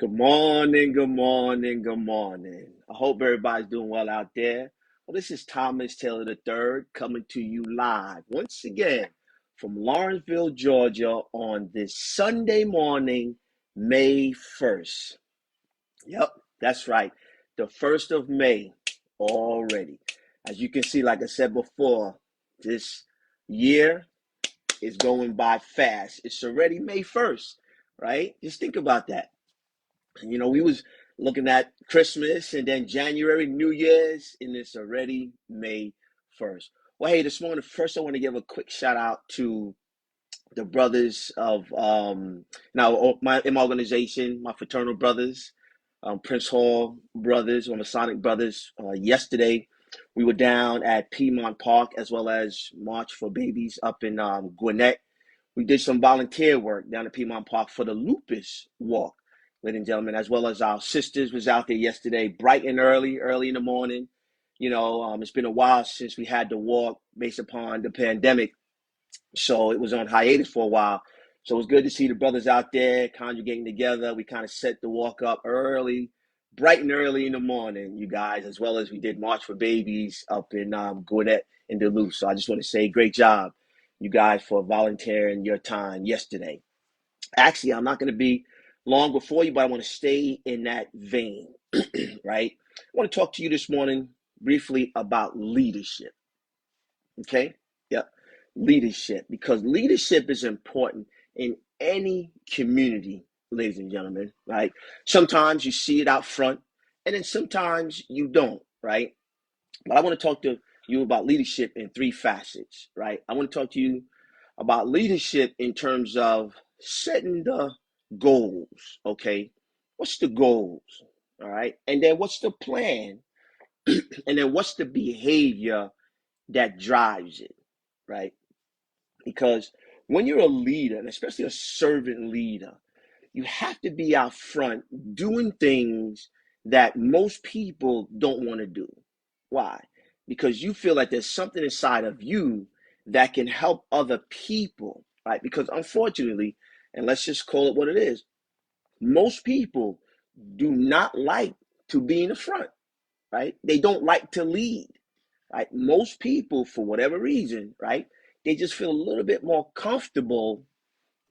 Good morning, good morning, good morning. I hope everybody's doing well out there. Well, this is Thomas Taylor III coming to you live once again from Lawrenceville, Georgia on this Sunday morning, May 1st. Yep, that's right. The 1st of May already. As you can see, like I said before, this year is going by fast. It's already May 1st, right? Just think about that. We was looking at Christmas and then January, New Year's, and it's already May 1st. Well, hey, this morning, first I want to give a quick shout out to the brothers of in my organization, my fraternal brothers, Prince Hall brothers or Masonic brothers. Yesterday, we were down at Piedmont Park as well as March for Babies up in Gwinnett. We did some volunteer work down at Piedmont Park for the Lupus Walk, ladies and gentlemen, as well as our sisters was out there yesterday, bright and early in the morning. It's been a while since we had to walk based upon the pandemic, so it was on hiatus for a while. So it was good to see the brothers out there congregating together. We kind of set the walk up early, bright and early in the morning, you guys, as well as we did March for Babies up in Gwinnett and Duluth. So I just want to say great job, you guys, for volunteering your time yesterday. Actually, I'm not going to be long before you, but I want to stay in that vein, right? I want to talk to you this morning briefly about leadership. Okay? Yep. Leadership, because leadership is important in any community, ladies and gentlemen, right? Sometimes you see it out front, and then sometimes you don't, right? But I want to talk to you about leadership in three facets, right? I want to talk to you about leadership in terms of setting the goals, okay? What's the goals, all right? And then what's the plan? And then what's the behavior that drives it, right? Because when you're a leader, and especially a servant leader, you have to be out front doing things that most people don't want to do. Why? Because you feel like there's something inside of you that can help other people, right? Because unfortunately, and let's just call it what it is, most people do not like to be in the front, right? They don't like to lead, right? Most people, for whatever reason, right, they just feel a little bit more comfortable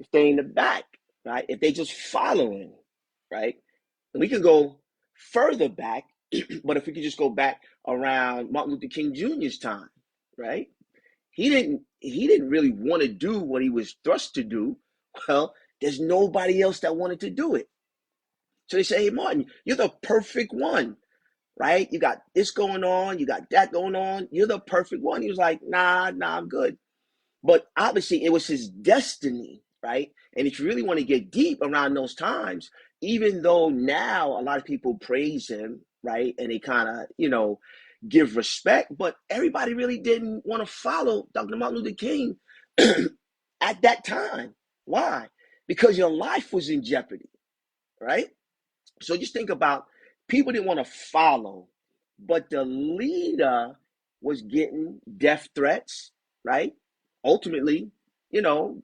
if they're in the back, right? If they just following, right? And we can go further back, but if we could just go back around Martin Luther King Jr.'s time, right? He didn't really want to do what he was thrust to do. Well, there's nobody else that wanted to do it. So they say, hey, Martin, you're the perfect one, right? You got this going on, you got that going on. You're the perfect one. He was like, nah, I'm good. But obviously, it was his destiny, right? And if you really want to get deep around those times, even though now a lot of people praise him, right? And they kind of, give respect, but everybody really didn't want to follow Dr. Martin Luther King at that time. Why? Because your life was in jeopardy, right? So just think about people didn't want to follow, but the leader was getting death threats, right? Ultimately, you know,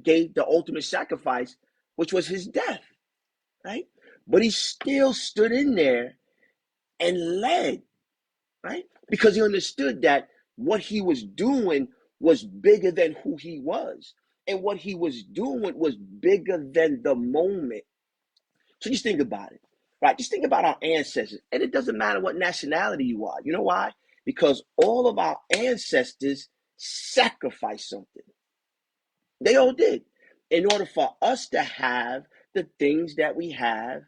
gave the ultimate sacrifice, which was his death, right? But he still stood in there and led, right? Because he understood that what he was doing was bigger than who he was. And what he was doing was bigger than the moment. So just think about it, right? Just think about our ancestors. And it doesn't matter what nationality you are. You know why? Because all of our ancestors sacrificed something. They all did in order for us to have the things that we have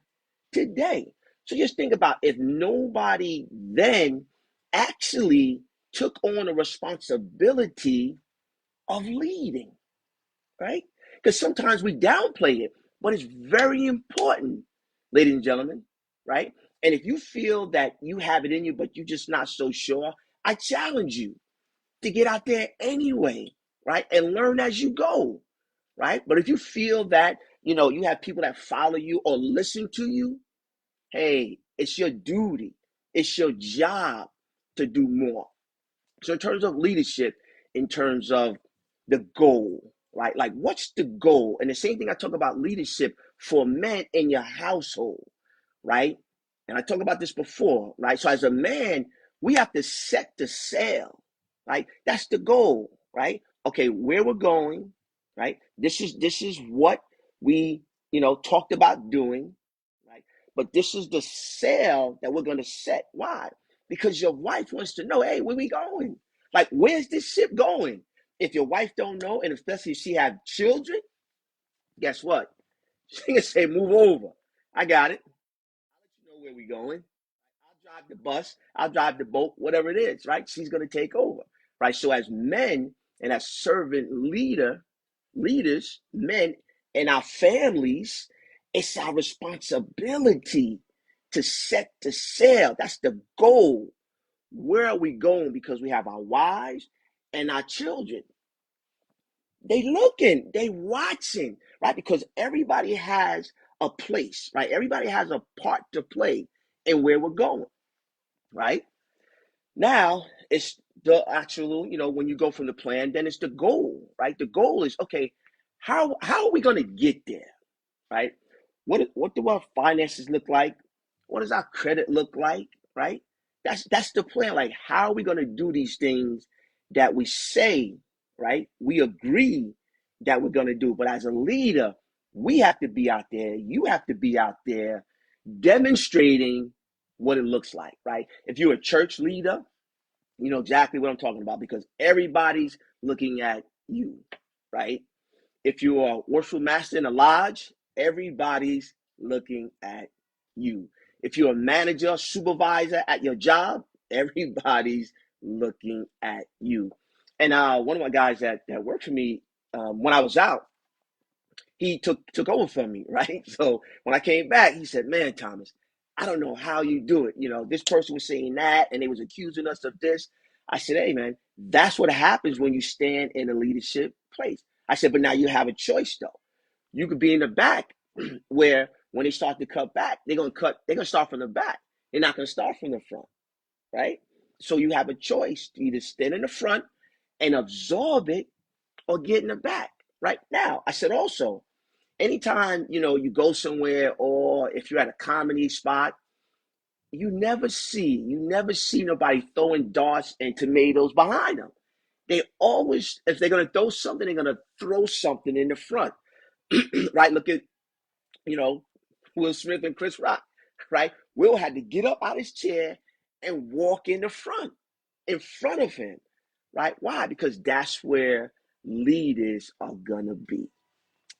today. So just think about if nobody then actually took on a responsibility of leading, right? Because sometimes we downplay it, but it's very important, ladies and gentlemen, right? And if you feel that you have it in you, but you're just not so sure, I challenge you to get out there anyway, right? And learn as you go, right? But if you feel that, you have people that follow you or listen to you, hey, it's your duty, it's your job to do more. So, in terms of leadership, in terms of the goal, right? Like, what's the goal? And the same thing I talk about leadership for men in your household, right? And I talked about this before, right? So as a man, we have to set the sail, right? That's the goal, right? Okay, where we're going, right? This is what we, talked about doing, right? But this is the sail that we're going to set. Why? Because your wife wants to know, hey, where we going? Like, where's this ship going? If your wife don't know, and especially if she have children, guess what? She can say, move over. I got it. I'll let you know where we going. I'll drive the bus, I'll drive the boat, whatever it is, right? She's going to take over, right? So as men and as leaders, men in our families, it's our responsibility to set the sail. That's the goal. Where are we going? Because we have our wives and our children. They looking, they watching, right? Because everybody has a place, right? Everybody has a part to play in where we're going, right? Now it's the actual, when you go from the plan, then it's the goal, right? The goal is, okay, how are we going to get there, right? What do our finances look like? What does our credit look like, right? That's the plan. Like, how are we going to do these things that we say, right? We agree that we're going to do, but as a leader, we have to be out there. You have to be out there demonstrating what it looks like, right? If you're a church leader, you know exactly what I'm talking about because everybody's looking at you, right? If you're a worship master in a lodge, everybody's looking at you. If you're a manager, supervisor at your job, everybody's looking at you. And one of my guys that worked for me when I was out, he took over from me, right? So when I came back, he said, "Man, Thomas, I don't know how you do it. This person was saying that, and they was accusing us of this." I said, "Hey, man, that's what happens when you stand in a leadership place." I said, "But now you have a choice, though. You could be in the back, where when they start to cut back, they're gonna cut. They're gonna start from the back. They're not gonna start from the front, right? So you have a choice to either stand in the front and absorb it, or get in the back." Right now, I said also, anytime you go somewhere or if you're at a comedy spot, you never see nobody throwing darts and tomatoes behind them. They always, if they're going to throw something, they're going to throw something in the front. Right? Look at you know Will Smith and Chris Rock. Right? Will had to get up out his chair and walk in front of him. Right? Why? Because that's where leaders are gonna be.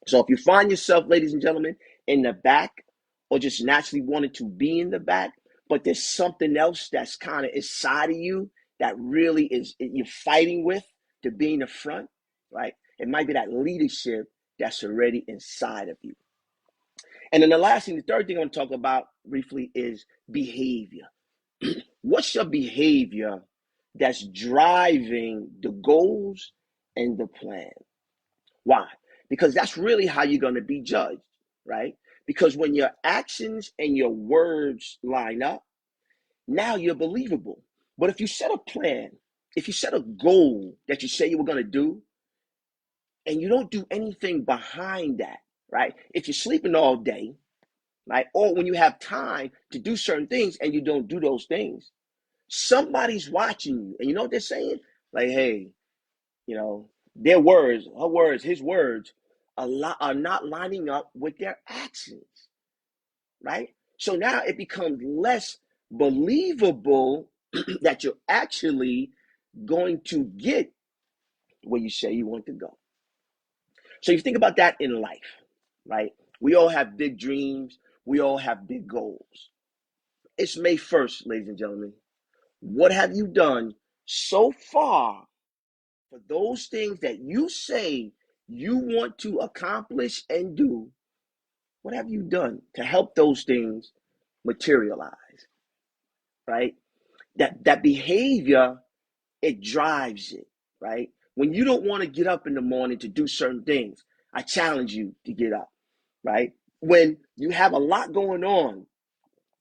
So if you find yourself, ladies and gentlemen, in the back, or just naturally wanted to be in the back, but there's something else that's kind of inside of you that really is you're fighting with to be in the front, right? It might be that leadership that's already inside of you. And then the third thing I want to talk about briefly is behavior. What's your behavior that's driving the goals and the plan? Why? Because that's really how you're going to be judged, right? Because when your actions and your words line up, now you're believable. But if you set a plan, if you set a goal that you say you were going to do, and you don't do anything behind that, right? If you're sleeping all day, right? Or when you have time to do certain things and you don't do those things, somebody's watching you. And you know what they're saying? Like, hey, their words, her words, his words are not lining up with their actions, right? So now it becomes less believable that you're actually going to get where you say you want to go. So you think about that in life, right? We all have big dreams. We all have big goals. It's May 1st, ladies and gentlemen. What have you done so far for those things that you say you want to accomplish and do? What have you done to help those things materialize, right? That behavior, it drives it, right? When you don't want to get up in the morning to do certain things, I challenge you to get up, right? When you have a lot going on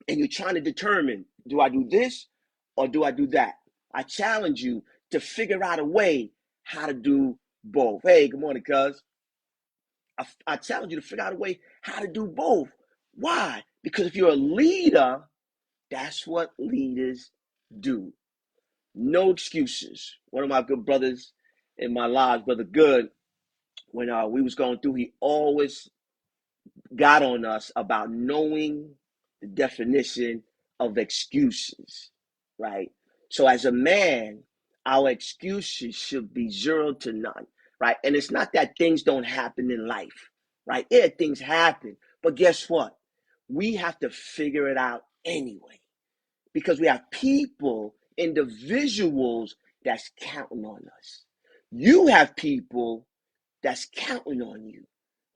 and you're trying to determine, do I do this or do I do that? I challenge you to figure out a way how to do both. Hey, good morning, cuz. I challenge you to figure out a way how to do both. Why? Because if you're a leader, that's what leaders do. No excuses. One of my good brothers in my lives, Brother Good, when we was going through, he always got on us about knowing the definition of excuses, right? So as a man, our excuses should be zero to none, right? And it's not that things don't happen in life, right? Yeah, things happen, but guess what? We have to figure it out anyway because we have people, individuals that's counting on us. You have people that's counting on you,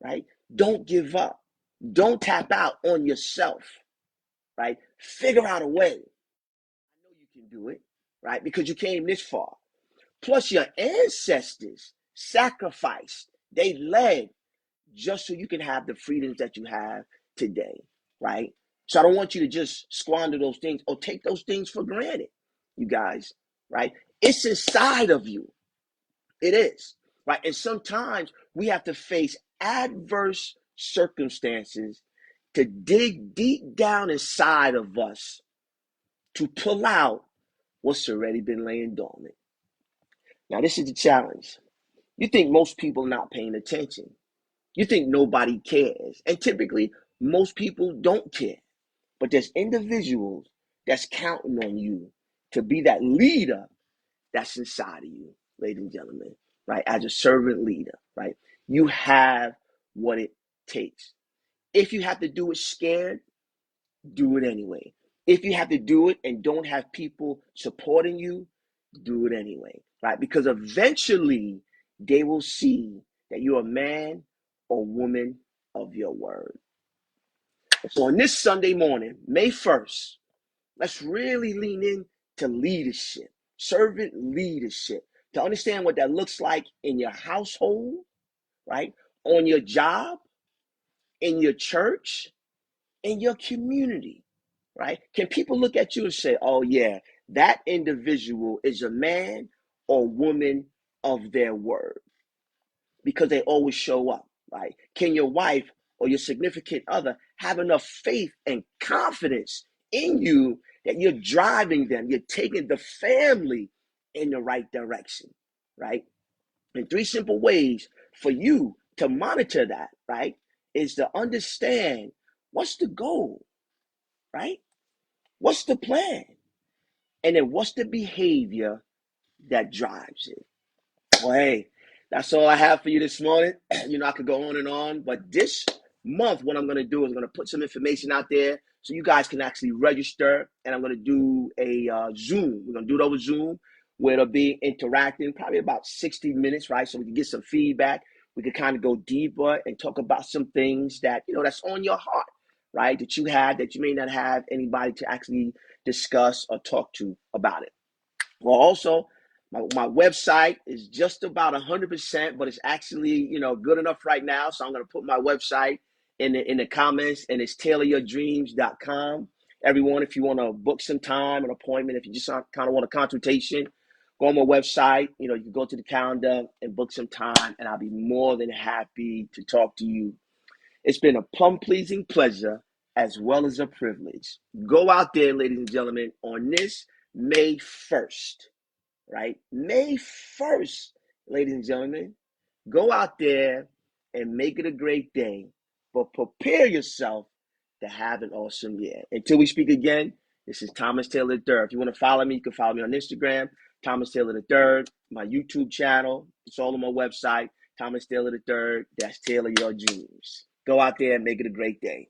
right? Don't give up. Don't tap out on yourself, right? Figure out a way. I know you can do it, right? Because you came this far. Plus, your ancestors sacrificed, they led just so you can have the freedoms that you have today, right? So I don't want you to just squander those things or take those things for granted, you guys, right? It's inside of you. It is, right? And sometimes we have to face adverse circumstances to dig deep down inside of us to pull out what's already been laying dormant. Now, this is the challenge. You think most people are not paying attention. You think nobody cares. And typically, most people don't care. But there's individuals that's counting on you to be that leader that's inside of you, ladies and gentlemen, right? As a servant leader, right? You have what it takes. If you have to do it scared, do it anyway. If you have to do it and don't have people supporting you, do it anyway, right? Because eventually they will see that you're a man or woman of your word. So on this Sunday morning, May 1st, let's really lean into leadership, servant leadership, to understand what that looks like in your household, right? On your job, in your church, in your community, right? Can people look at you and say, oh, yeah, that individual is a man or woman of their word because they always show up, right? Can your wife or your significant other have enough faith and confidence in you that you're driving them, you're taking the family in the right direction, right? And three simple ways for you to monitor that, right, is to understand what's the goal, right? What's the plan? And then what's the behavior that drives it? Well, hey, that's all I have for you this morning. You know, I could go on, but this month, what I'm going to do is I'm going to put some information out there so you guys can actually register. And I'm going to do a Zoom. We're going to do it over Zoom where it'll be interacting, probably about 60 minutes, right? So we can get some feedback. We can kind of go deeper and talk about some things that, you know, that's on your heart, right? That you had that you may not have anybody to actually discuss or talk to about it. Well, also, my website is just about 100%, but it's actually, you know, good enough right now. So I'm going to put my website in the comments, and it's tailoryourdreams.com. Everyone, if you want to book some time, an appointment, if you just kind of want a consultation, go on my website. You know, you can go to the calendar and book some time, and I'll be more than happy to talk to you. It's been a plum-pleasing pleasure as well as a privilege. Go out there, ladies and gentlemen, on this May 1st, right? May 1st, ladies and gentlemen, go out there and make it a great day, but prepare yourself to have an awesome year. Until we speak again, this is Thomas Taylor III. If you want to follow me, you can follow me on Instagram, Thomas Taylor III, my YouTube channel. It's all on my website, Thomas Taylor III. That's Taylor Your Dreams. Go out there and make it a great day.